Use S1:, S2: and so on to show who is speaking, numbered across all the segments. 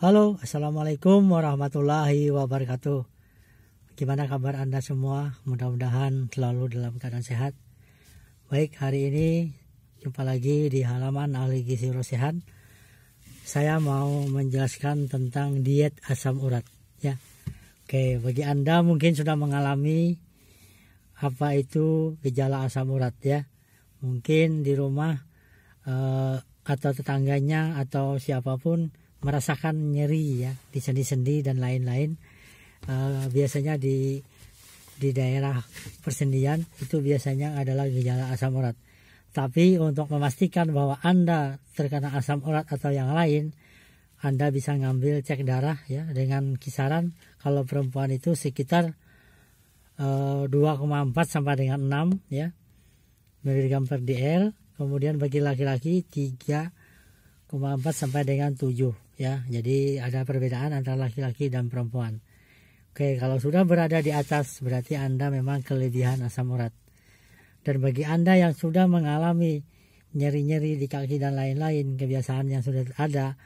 S1: Halo, Assalamualaikum warahmatullahi wabarakatuh. Gimana kabar Anda semua? Mudah-mudahan selalu dalam keadaan sehat. Baik, hari ini jumpa lagi di halaman Ahli Gizi Rosehan. Saya mau menjelaskan tentang diet asam urat ya. Oke, bagi Anda mungkin sudah mengalami apa itu gejala asam urat ya. Mungkin di rumah atau tetangganya atau siapapun merasakan nyeri ya di sendi-sendi dan lain-lain. Biasanya di daerah persendian itu biasanya adalah gejala asam urat. Tapi untuk memastikan bahwa Anda terkena asam urat atau yang lain, Anda bisa ngambil cek darah ya dengan kisaran kalau perempuan itu sekitar 2,4 sampai dengan 6 ya miligram per dl. Kemudian bagi laki-laki 3,4 sampai dengan 7 ya. Jadi ada perbedaan antara laki-laki dan perempuan. Oke, kalau sudah berada di atas berarti Anda memang kelebihan asam urat. Dan bagi Anda yang sudah mengalami nyeri-nyeri di kaki dan lain-lain, kebiasaan yang sudah ada,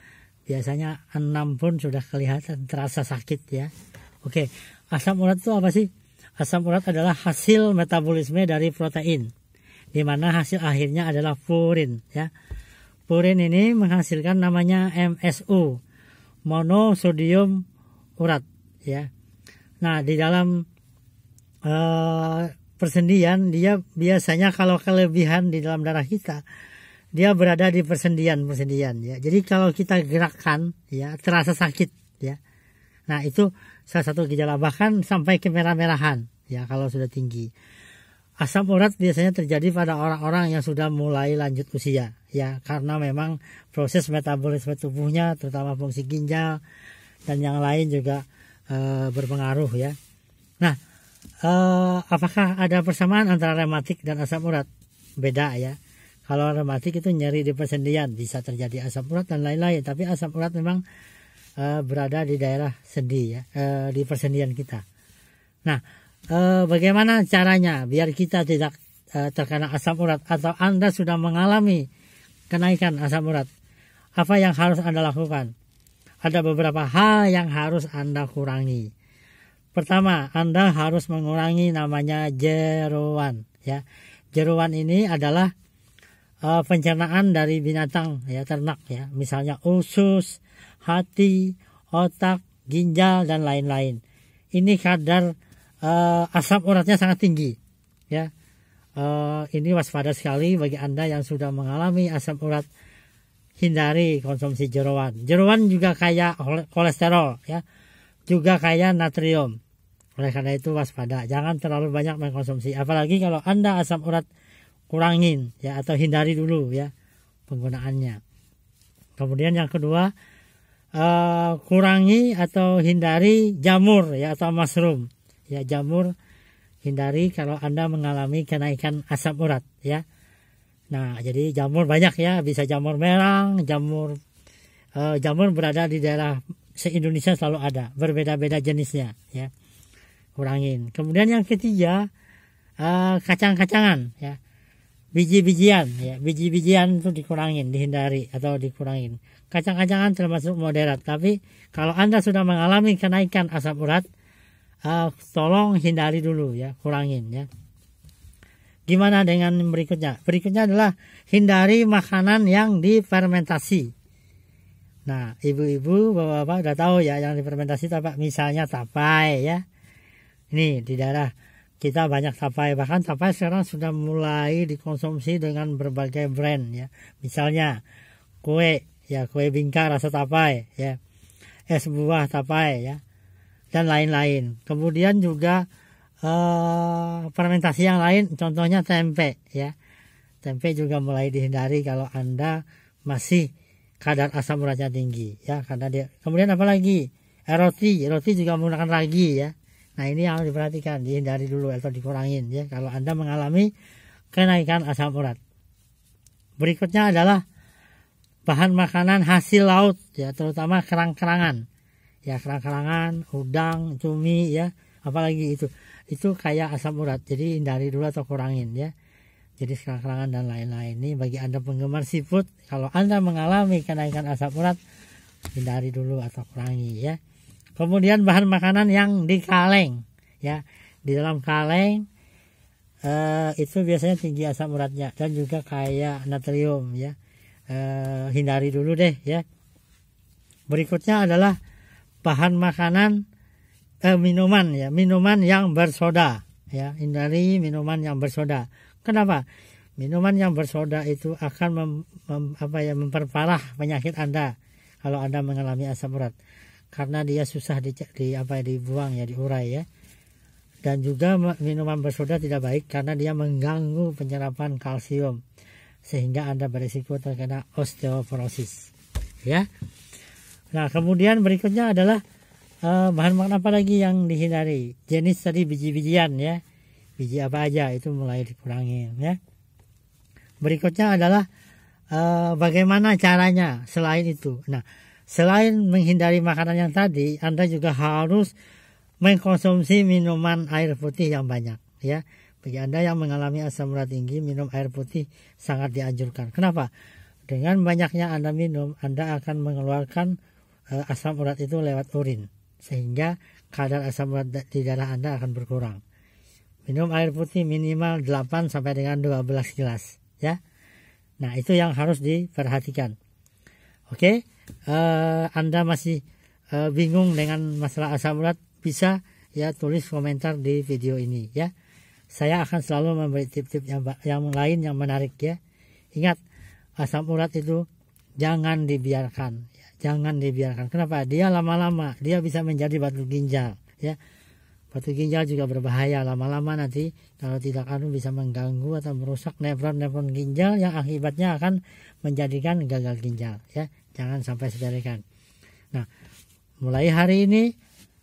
S1: biasanya 6 pun sudah kelihatan terasa sakit ya. Oke, asam urat itu apa sih? Asam urat adalah hasil metabolisme dari protein, di mana hasil akhirnya adalah purin ya. Purin ini menghasilkan namanya MSU, monosodium urat ya. Nah, di dalam persendian dia biasanya kalau kelebihan di dalam darah kita, dia berada di persendian ya. Jadi kalau kita gerakkan ya terasa sakit ya. Nah, itu salah satu gejala, bahkan sampai kemerah-merahan ya kalau sudah tinggi. Asam urat biasanya terjadi pada orang-orang yang sudah mulai lanjut usia ya, karena memang proses metabolisme tubuhnya terutama fungsi ginjal dan yang lain juga berpengaruh ya. Nah, apakah ada persamaan antara rematik dan asam urat? Beda ya. Kalau rematik itu nyeri di persendian, bisa terjadi asam urat dan lain-lain, tapi asam urat memang berada di daerah sendi ya, di persendian kita. Nah, bagaimana caranya biar kita tidak terkena asam urat atau Anda sudah mengalami kenaikan asam urat? Apa yang harus Anda lakukan? Ada beberapa hal yang harus Anda kurangi. Pertama, Anda harus mengurangi namanya jeroan ya. Jeroan ini adalah pencernaan dari binatang ya, ternak ya. Misalnya usus, hati, otak, ginjal dan lain-lain. Ini kadar asam uratnya sangat tinggi ya. Ini waspada sekali bagi Anda yang sudah mengalami asam urat. Hindari konsumsi jeroan. Jeroan juga kaya kolesterol ya, juga kaya natrium. Oleh karena itu waspada, jangan terlalu banyak mengkonsumsi. Apalagi kalau Anda asam urat, kurangin ya atau hindari dulu ya penggunaannya. Kemudian yang kedua, kurangi atau hindari jamur ya atau mushroom. Ya, jamur hindari kalau Anda mengalami kenaikan asam urat ya. Nah, jadi jamur banyak ya, bisa jamur merang, jamur berada di daerah se-Indonesia selalu ada, berbeda-beda jenisnya ya. Kurangin. Kemudian yang ketiga, kacang-kacangan ya. Biji-bijian ya, biji-bijian itu dikurangin, dihindari atau dikurangin. Kacang-kacangan termasuk moderat, tapi kalau Anda sudah mengalami kenaikan asam urat, tolong hindari dulu ya, kurangin ya. Gimana dengan berikutnya? Berikutnya adalah hindari makanan yang difermentasi. Nah, ibu-ibu, bapak-bapak udah tahu ya yang difermentasi apa? Misalnya tapai ya. Ini di daerah kita banyak tapai, bahkan tapai sekarang sudah mulai dikonsumsi dengan berbagai brand ya. Misalnya kue ya, kue bingka rasa tapai ya, es buah tapai ya, dan lain-lain. Kemudian juga fermentasi yang lain, contohnya tempe ya. Tempe juga mulai dihindari kalau Anda masih kadar asam uratnya tinggi ya, karena dia. Kemudian apalagi roti juga menggunakan ragi ya. Nah, ini yang harus diperhatikan, dihindari dulu atau dikurangin ya kalau Anda mengalami kenaikan asam urat. Berikutnya adalah bahan makanan hasil laut ya, terutama kerang-kerangan ya, kerang-kerangan, udang, cumi ya, apalagi itu kayak asam urat, jadi hindari dulu atau kurangin ya. Jadi kerang-kerangan dan lain-lain. Ini bagi Anda penggemar seafood, kalau Anda mengalami kenaikan asam urat, hindari dulu atau kurangi ya. Kemudian bahan makanan yang di kaleng ya, di dalam kaleng itu biasanya tinggi asam uratnya dan juga kayak natrium ya, hindari dulu deh ya. Berikutnya adalah bahan makanan minuman ya, minuman yang bersoda ya, hindari minuman yang bersoda. Kenapa? Minuman yang bersoda itu akan memperparah penyakit Anda kalau Anda mengalami asam urat, karena dia susah dibuang ya, diurai ya. Dan juga minuman bersoda tidak baik karena dia mengganggu penyerapan kalsium sehingga Anda berisiko terkena osteoporosis ya. Nah, kemudian berikutnya adalah bahan makanan apa lagi yang dihindari? Jenis tadi biji-bijian ya. Biji apa aja itu mulai dikurangi ya. Berikutnya adalah bagaimana caranya selain itu. Nah, selain menghindari makanan yang tadi, Anda juga harus mengkonsumsi minuman air putih yang banyak ya. Bagi Anda yang mengalami asam urat tinggi, minum air putih sangat dianjurkan. Kenapa? Dengan banyaknya Anda minum, Anda akan mengeluarkan asam urat itu lewat urin, sehingga kadar asam urat di darah Anda akan berkurang. Minum air putih minimal 8 sampai dengan 12 gelas ya. Nah, itu yang harus diperhatikan. Oke, Anda masih bingung dengan masalah asam urat, bisa ya tulis komentar di video ini ya. Saya akan selalu memberi tip-tip yang lain yang menarik ya. Ingat, asam urat itu jangan dibiarkan ya. Jangan dibiarkan. Kenapa? Dia lama-lama dia bisa menjadi batu ginjal ya. Batu ginjal juga berbahaya, lama-lama nanti kalau tidak bisa mengganggu atau merusak nefron-nefron ginjal yang akibatnya akan menjadikan gagal ginjal ya. Jangan sampai sepelekan. Nah, mulai hari ini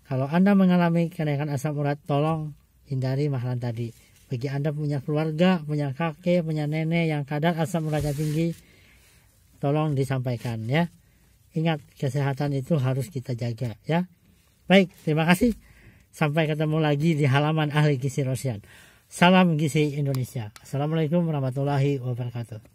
S1: kalau Anda mengalami kenaikan asam urat, tolong hindari makanan tadi. Bagi Anda punya keluarga, punya kakek, punya nenek yang kadar asam uratnya tinggi, tolong disampaikan ya. Ingat, kesehatan itu harus kita jaga ya. Baik, terima kasih. Sampai ketemu lagi di halaman Ahli Gizi Rosian. Salam Gizi Indonesia. Assalamualaikum warahmatullahi wabarakatuh.